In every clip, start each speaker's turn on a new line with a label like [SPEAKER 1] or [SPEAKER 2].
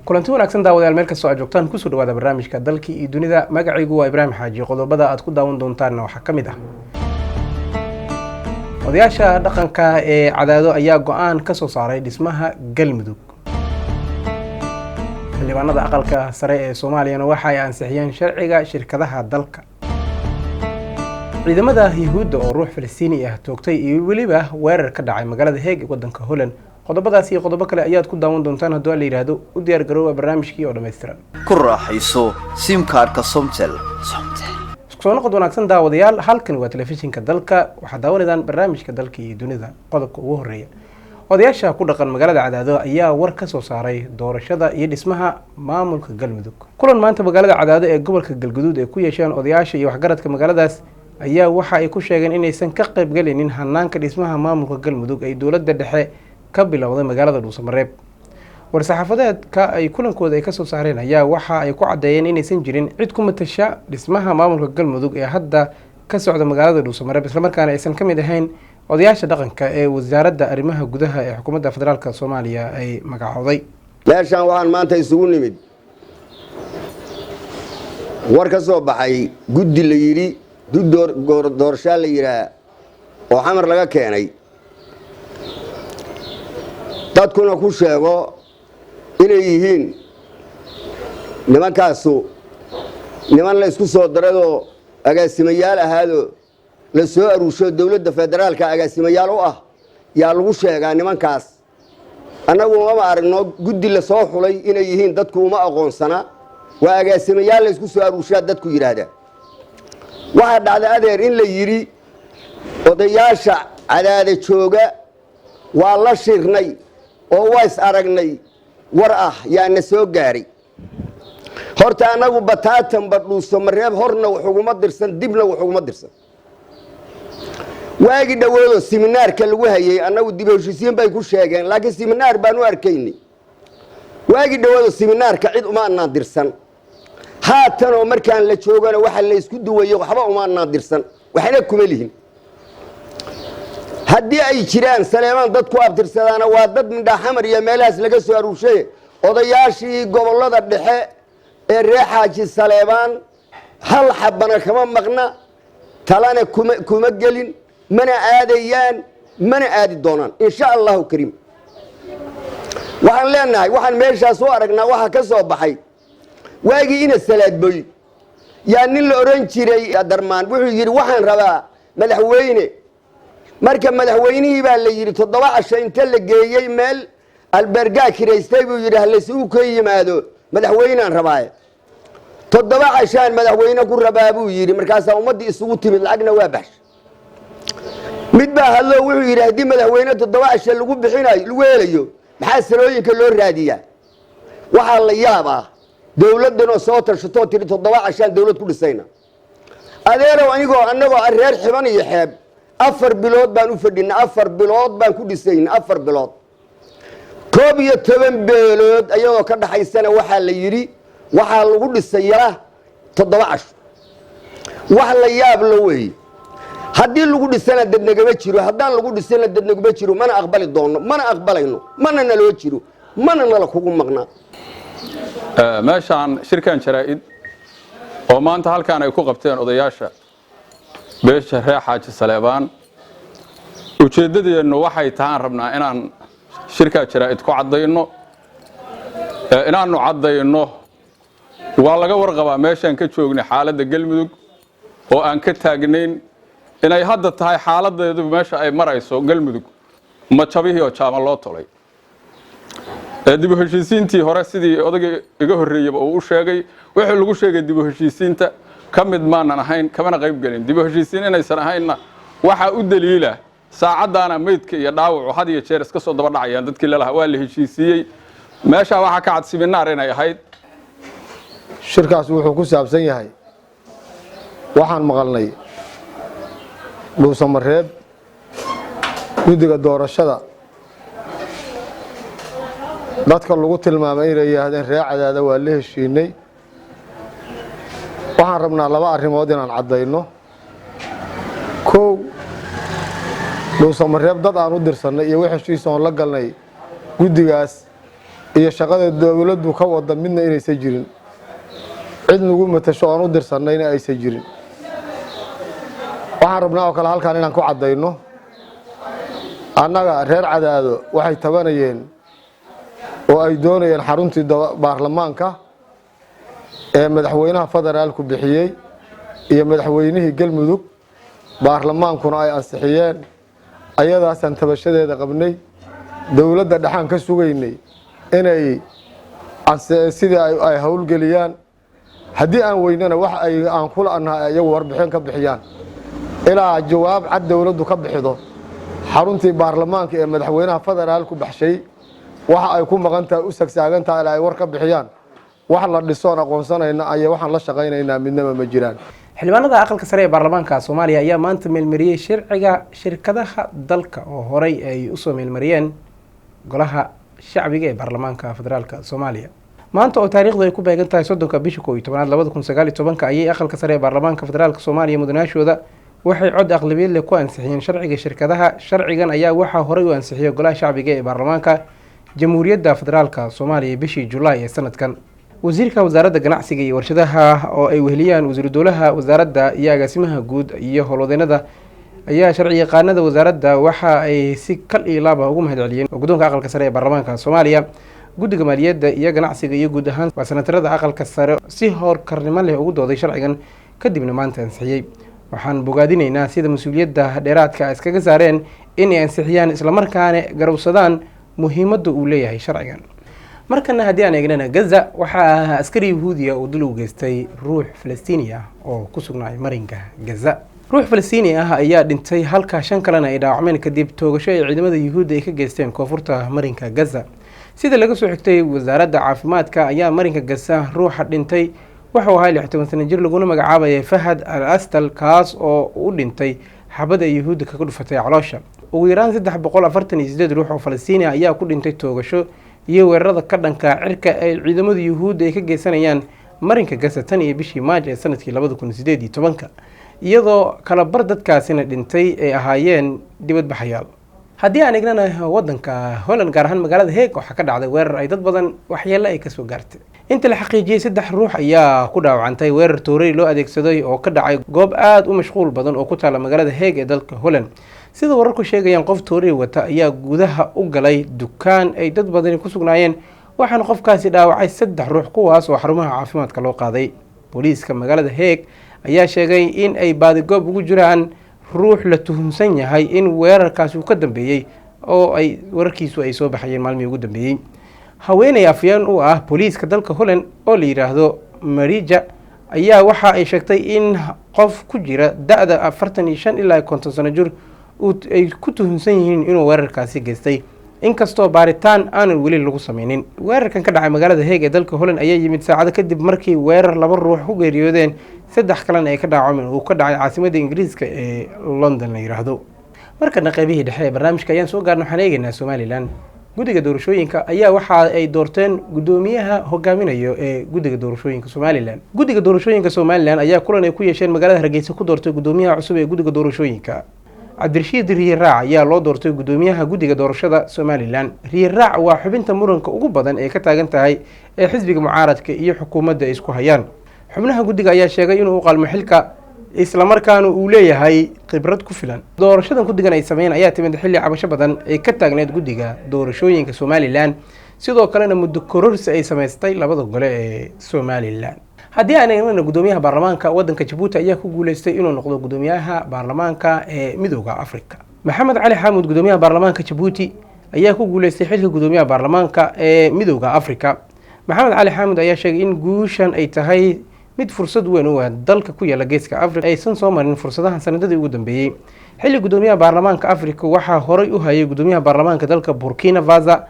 [SPEAKER 1] kulanti wanaagsan daawadayaal meel kastoo aad joogtaan kusoo dhawaada barnaamijka dalkii iyo dunida. magacaygu waa Ibraahim Xaaji. qodobada aad ku daawan doontaan waxaa ka mid ah odayaasha dhaqanka ee Cadaado ayaa go'aan ka soo saaray dhismaha Galmudug. xildhibaanada aqalka sare ee Soomaaliya waxa ay ansixiyeen sharciga shirkadaha dalka. ciidamada Yahuudda oo ruux Falastiini ah toogtay iyo weliba weerar ka dhacay magaalada Hague ee wadanka Holland. qodobadaas iyo qodobo kale ayaad ku daawan doontaan haddii la yiraahdo u diyaar garooba barnaamijkii oo dhameystiran.
[SPEAKER 2] ku raaxayso sim-kaarka Somtel.
[SPEAKER 1] soo noqod wanaagsan daawadayaal, halkan waa telefishinka dalka. waxaad daawanayaan barnaamijka dalka iyo dunida. qodobka ugu horeeya, odayaasha ku dhaqan magaalada Cadaado ayaa war ka soo saaray doorashada iyo dhismaha maamulka Galmudug. kulan maanta magaalada Cadaado ee gobolka Galgaduud ee ku yeesheen odayaasha iyo waxgaradka magaaladaas ayaa waxa ay ku sheegeen inaysan ka qayb galinin hanaanka dhismaha maamulka Galmudug ay dowladda dhexe ka bilowday magaalada Dhuusamareeb. war-saxaafadeedka ay kulankooda ay ka soo saareen ayaa waxa ay ku cadeeyeen inaysan jirin cid ku matasha dhismaha maamulka Galmudug ee hadda ka socda magaalada Dhuusamareeb, isla markaana aysan ka mid ahayn odayaasha dhaqanka ee wasaaradda arrimaha gudaha ee xukuumadda federaalka Soomaaliya ay magacowday.
[SPEAKER 3] meeshaan waxaan maanta isugu nimid war ka soo baxay guddi la yiri doorasho la yiraa oo xamar laga keenay, dadkuna ku sheego inay yihiin nimankaasu niman la isku soo daradoo agaasimayaal ahaadoo la soo aruusho dowladda federaalka agaasimayaal u ah yaa lagu sheegaa nimankaas. annagu umama aragno guddi la soo xulay inay yihiin, dadku uma aqoonsana, waa agaasimayaal la isku soo aruushaa dadku yidhaahda. waxaa dhacda adeer in la yidhi odayaasha Cadaado jooga waa la shirnay oo waa is aragnay, war ah yaana soo gaaray. horta annagu bataatan Dhuusamareeb horna wax uguma dirsan, dibna wax uguma dirsan. waagi dhawoodo siminaarka lagu hayay annagu dib u heshiisiin bay ku sheegeen, laakiin siminaar baan u arkaynay. waagi dhawoodo siminaarka cid uma aanan dirsan. haatan oo markaan la joogana waxa la isku duwayo waxba uma aanan dirsan, waxna kuma lihin. haddii ay jiraan Saleemaan dad ku abtirsadaana waa dad midha xamar iyo meelahaas laga soo aruushay. odayaashii gobolada dhexe ee reer Xaaji Saleemaan hal xabana kama maqna, talana kuma gelin, mana aadayaan, mana aadi doonaan insha Allahu Kariim. waxaan leenahay waxaan meeshaas u aragnaa waxa ka soo baxay waagii ina Salaadboy yaa nin la oran jiray Darmaan wuxuu yiri waxaan rabaa madaxweyne. marka madaxweynihii baa la yiri 7 casho inta la geeyay meel alberga kireystay buu yiri halis uu ka yimaado madaxweynaan rabaa. 7 cashaan madaxweyne ku rabaa buu yiri, markaas ummadii isugu timid lacagna waa baxsh. mid baa hadlo wuxuu yiri hadii madaxweyne 7 casho lagu bixinayo lagu helayo maxaa sarooyinka loo raadiyaa. waxa la yaabaa dawladdan soo tashato tiri 7 cashaan dawlad ku dhisayna. adeerow anagoo reer xiban iyo xeeb 4 bilood baan u fadhinaa, 4 bilood baan ku dhisayna, 4 bilood 12 beelood ayadoo ka dhaxaysana waxaa la yiri waxaa lagu dhisayaa 7 casho. wax la yaab la weey. haddii lagu dhisana dad nagama jiro, haddaan lagu dhisana dad nagama jiro, mana aqbali doono, mana aqbalayno, mana naloo jiro, mana nala kugu maqnaa.
[SPEAKER 4] meeshaan shirkan jaraa'id oo maanta halkaan ay ku qabteen odayaasha beesha reer Xaaji Saleebaan, ujeedadeenu waxay tahay rabnaa inaan shirka jaraa'id ku cadayno, inaanu cadayno waa laga warqabaa meeshaan ka joognay xaaladda Galmudug oo aan ka taagnayn inay hadda tahay xaaladeedu meesha ay marayso Galmudug ma jabihii oo jaama loo tolay. dib u heshiisiintii hore sidii odayga iga horeeyay oo uu sheegay waxa lagu sheegay dib u heshiisiinta kamid maanan ahayn, kamana qayb galin. dib u heshiisiin inaysan ahaynna waxa u daliila saacadaana meydka iyo dhaawacu had iyo jeer iska soo daba dhacayaan dadkii la lahaa waa la heshiisiyay. meesha waxa ka cad siminaar inay ahayd.
[SPEAKER 5] shirkaas wuxuu ku saabsan yahay waxaan maqalnay Dhuusamareeb guddiga doorashada dadka lagu tilmaamay inay yiraahdeen reer Cadaado waa la heshiinay. waxaan rabnaa 2 arrimood inaan cadayno. koow, Dhuusamareeb dad aan u dirsanay iyo wixii heshiis oo la galnay guddigaas iyo shaqada dawladdu ka wada midna inaysan jirin cid nagu matasho aan u dirsanayna aysan jirin waxaan rabnaa oo kale halkaan inaan ku cadayno annaga reer Cadaado waxay tabanayeen oo ay doonayeen xaruntii baarlamaanka ee madaxweynaha federaalku bixiyay iyo madaxweynihii Galmudug baarlamaankuna ay ansixiyeen ayadaasan tabashadeeda qabnay dawladda dhaxan ka sugaynay inay sida ay hawlgeliyaan haddii aan weynana wax ay aan kula annahay ayagu warbixin ka bixiyaan ilaa jawaab cad dawladdu ka bixido xaruntii baarlamaanka ee madaxweynaha federaalku baxshay waxa ay ku maqantahay u sagsaagantahay ilaa ay war ka bixiyaan wax la dhisoon aqoonsanayna ay waxaan la shaqaynaynaa midnaba ma jiraan
[SPEAKER 1] xildhibaanada aqalka sare ee baarlamaanka Soomaaliya ayaa maanta meelmariyay sharciga shirkadaha dalka oo horey ay u soo meelmariyeen golaha shacbiga ee baarlamaanka federaalka Soomaaliya maanta oo taariikhdu ay ku beegan tahay 3 bisha 11 2019 ayay aqalka sare ee baarlamaanka federaalka Soomaaliya mudanaashooda waxay cod aqlabiyad leh ku ansixiyeen sharciga shirkadaha sharcigan ayaa waxa horey u ansixiyay golaha shacbiga ee baarlamaanka jamhuuriyadda federaalka Soomaaliya bishii July ee sanadkan wasiirka wasaaradda ganacsiga iyo warshadaha oo ay weheliyaan wasiir dowlaha wasaaradda iyo agaasimaha guud iyo howlwadeennada ayaa sharci yaqaanada wasaaradda waxa ay si kal iyo laaba ugu mahadceliyeen guddoonka aqalka sare ee baarlamaanka Soomaaliya guddiga maaliyadda iyo ganacsiga iyo guud ahaan senatarada aqalka sare si howlkarnimo leh ugu dooday sharcigan kadibna maanta ansixiyay waxaan bogaadinaynaa sida mas'uuliyadda dheeraadka iskaga saareen in ay ansixiyaan isla markaana garowsadaan muhiimadda uu leeyahay sharcigan markana haddii aan eegnana Gaza waxaa askari Yahuudiya uu dil u geystay ruux Falastiini ah oo ku sugnaa marinka Gaza ruux Falastiini ah ayaa dhintay halka 5 kalena ay dhaawacmeen kadib toogasho ay ciidamada Yahuudda ay ka geysteen koonfurta marinka Gaza sida laga soo xigtay wasaaradda caafimaadka ayaa marinka Gaza ruuxa dhintay wuxuu ahaa 60 sano jir laguna magacaabay Fahad al-Astal kaas oo u dhintay xabada Yahuudda kaga dhufatay caloosha ugu yaraan 348 ruux oo Falastiini ah ayaa ku dhintay toogasho iyo weerarada ka dhanka cirka ay ciidamada Yahuudda ay ka geysanayaan marinka Gaza tan iyo bishii Maaj ee sanadkii 2018 iyadoo kala bar dadkaasina dhintay ay ahaayeen dibadbaxayaal haddii aan eegnana wadanka Holland gaar ahaan magaalada Hague waxa ka dhacday weerar ay dad badan waxyeello ay ka soo gaartay inta la xaqiijiyay 3 ruux ayaa ku dhaawacantay weerar toorey loo adeegsaday oo ka dhacay goob aad u mashquul badan oo ku taala magaalada Hague ee dalka Holland sida wararku sheegayaan qof toorey wata ayaa gudaha u galay dukaan ay dad badan ku sugnaayeen waxaana qofkaasi dhaawacay 3 ruux kuwaas oo xarumaha caafimaadka loo qaaday booliiska magaalada Hague ayaa sheegay in ay baadigoob ugu jiraan ruux la tuhunsan yahay in weerarkaasi uu ka dambeeyay oo ay wararkiisu ay soo baxayeen maalmihii ugu dambeeyay haweeney afyaan u ah booliiska dalka Holland oo la yiraahdo Marija ayaa waxa ay sheegtay in qof ku jira da'da 45 ilaa 50 sano jir ay ku tuhunsan yihiin inuu weerarkaasi geystay inkastoo baaritaan aanan weli lagu sameeynin weerarkan ka dhacay magaalada Hague ee dalka Holland ayaa yimid saacado kadib markii weerar 2 ruux ku geeriyoodeen 3 kalena ay ka dhaawacmeen oo ka dhacay caasimadda Ingiriiska ee London la yiraahdo markana qaybihii dhexe ee barnaamijka ayaan soo gaarnay waxaan eegaynaa Somaliland guddiga doorashooyinka ayaa waxa ay doorteen gudoomiyaha hogaaminayo ee guddiga doorashooyinka Somaliland guddiga doorashooyinka Somaliland ayaa kulan ay ku yeesheen magaalada Hargeysa ku doortay gudoomiyaha cusub ee guddiga doorashooyinka Cabdirashiid Riiraac ayaa loo doortay gudoomiyaha guddiga doorashada Somaliland Riiraac waa xubinta muranka ugu badan ee ka taagan tahay ee xisbiga mucaaradka iyo xukuumadda isku hayaan xubnaha guddiga ayaa sheegay inuu qalmo xilka isla markaana uu leeyahay khibrad ku filan doorashadan guddigan ay sameeyeen ayaa timid xilli cabasho badan ee ka taagneed guddiga doorashooyinka Somaliland sidoo kalena muddo kororsi ay sameystay labada gole ee Somaliland haddii aan eegno gudoomiyaha baarlamaanka wadanka Djibouti ayaa ku guuleystay inuu noqdo gudoomiyaha baarlamaanka ee midowga Afrika Maxamed Cali Xamuud gudoomiyaha baarlamaanka Djibouti ayaa ku guuleystay xilka gudoomiyaha baarlamaanka ee midowga Afrika Maxamed Cali Xamuud ayaa sheegay in guushan ay tahay mid fursad weyn u ah dalka ku yaala geeska Afrika aysan soo marin fursadahan sanadadii ugu dambeeyay xilli gudoomiyaha baarlamaanka Afrika waxa horay u hayay gudoomiyaha baarlamaanka dalka Burkina Faso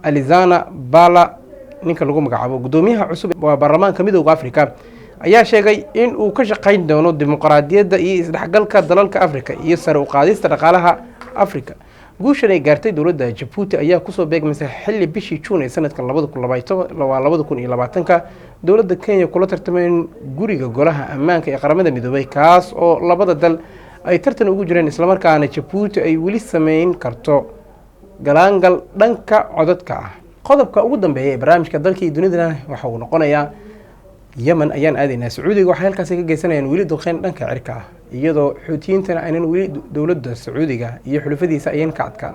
[SPEAKER 1] Alizana Bala ninka lagu magacaabo gudoomiyaha cusub waa baarlamaanka midowga Afrika ayaa sheegay in uu ka shaqeyn doono dimuqraadiyadda iyo isdhexgalka dalalka Afrika iyo sare u qaadista dhaqaalaha Afrika guushan ay gaartay dowladda Djibouti ayaa ku soo beegmaysa xilli bishii June ee sanadkan 2020 dowladda Kenya kula tartameen guriga golaha ammaanka ee qaramada midoobay kaas oo labada dal ay tartan ugu jireen isla markaana Djibouti ay weli sameyn karto galaangal dhanka codadka ah qodobka ugu dambeeya ee barnaamijka dalka iyo dunidana waxa uu noqonayaa yemen ayaan aadaynaa. sacuudiga waxay halkaasi ka geysanayaan weli duqeyn dhanka cirka ah iyadoo xuutiyiintana aynan weli dowladda sacuudiga iyo xulafadiisa ayaan ka adkaan.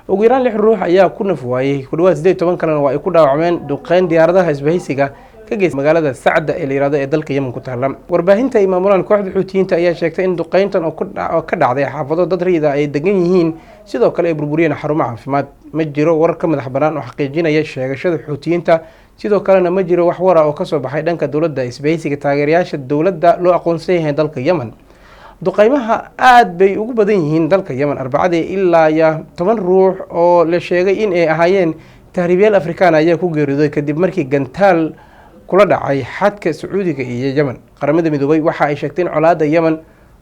[SPEAKER 1] ugu yaraan 6 ruux ayaa ku naf waayey, ku dhawaad 18 kalena waa ay ku dhaawacmeen duqeyn diyaaradaha isbahaysiga ka geysay magaalada Sacda ee la yiraahdo ee dalka Yemen ku taala. warbaahinta ay maamulaan kooxda xuutiyiinta ayaa sheegtay in duqeyntan oo ka dhacday xaafado dad rayid ah ay degan yihiin, sidoo kale ay burburiyeen xarumo caafimaad. ma jiro warar ka madax bannaan oo xaqiijinaya sheegashada xuutiyiinta, sidoo kalena ma jiro wax war ah oo kasoo baxay dhanka dowladda isbahaysiga taageerayaasha dowladda loo aqoonsan yahay dalka Yemen. duqeymaha aad bay ugu badan yihiin dalka Yemen arbacadii ilaa 10 ruux oo la sheegay in ay ahaayeen tahriibayaal Afrikaan ayaa ku geeriyooday kadib markii gantaal kula dhacay xadka Sacuudiga iyo Yemen. qaramada midoobay waxa ay sheegtay in colaadda Yemen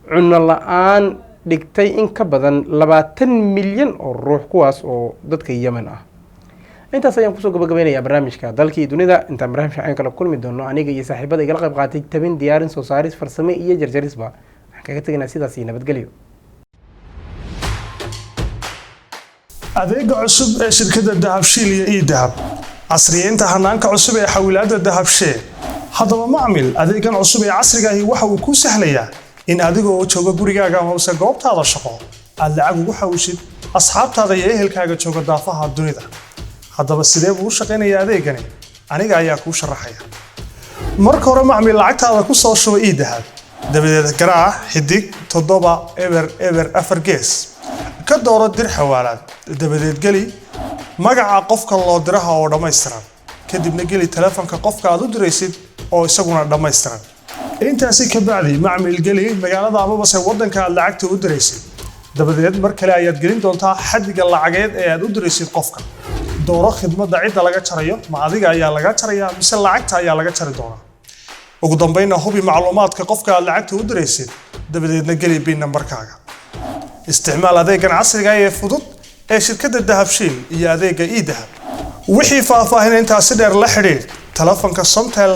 [SPEAKER 1] cunno la'aan dhigtay in ka badan 20 milyan oo ruux, kuwaas oo dadka Yemen ah. intaas ayaan kusoo gabagabeynayaa barnaamijka dalkii dunida. intaan barnaamijka aan kala kulmi doono aniga iyo saaxiibada igala qayb qaatay tabin, diyaarin, soo saaris, farsame iyo jarjarisba, waxaan kaga tegaynaa sidaas iyo nabadgelyo.
[SPEAKER 6] adeega cusub ee shirkadda Dahabshiil iyo e-Dahab, casriyeynta hanaanka cusub ee xawilaadda Dahabshiil. haddaba macmil, adeegan cusub ee casriga ahi waxa uu kuu sahlayaa in adigoo jooga gurigaaga amase goobtaada shaqo aad lacag ugu xawishid asxaabtaada iyo ehelkaaga jooga daafaha dunida. haddaba sidee buu u shaqaynayaa adeegani? aniga ayaa kuu sharaxaya. marka hore macmil, lacagtaada ku soo shuba e-Dahab, dabadeed garaac xidig 7 gees, ka dooro dir xawaalaad, dabadeed geli magaca qofka loo diraha oo dhammaystiran, kadibna geli taleefanka qofka aad u diraysid oo isaguna dhammaystiran. intaasi ka bacdi macmil, geli magaalada amabase waddanka aad lacagta u diraysid, dabadeed mar kale ayaad gelin doontaa xaddiga lacageed ee aad u diraysid qofka. dooro khidmadda cidda laga jarayo, ma adiga ayaa laga jaraya mise lacagta ayaa laga jari doonaa. ugu dambeynna hubi macluumaadka qofka aad lacagta u diraysid, dabadeedna geli PIN nambarkaaga. isticmaal adeegan casriga ee fudud ee shirkadda Dahabshiil iyo adeega e-Dahab. wixii faahfaahin intaasi dheer la xiriir telefonka Somtel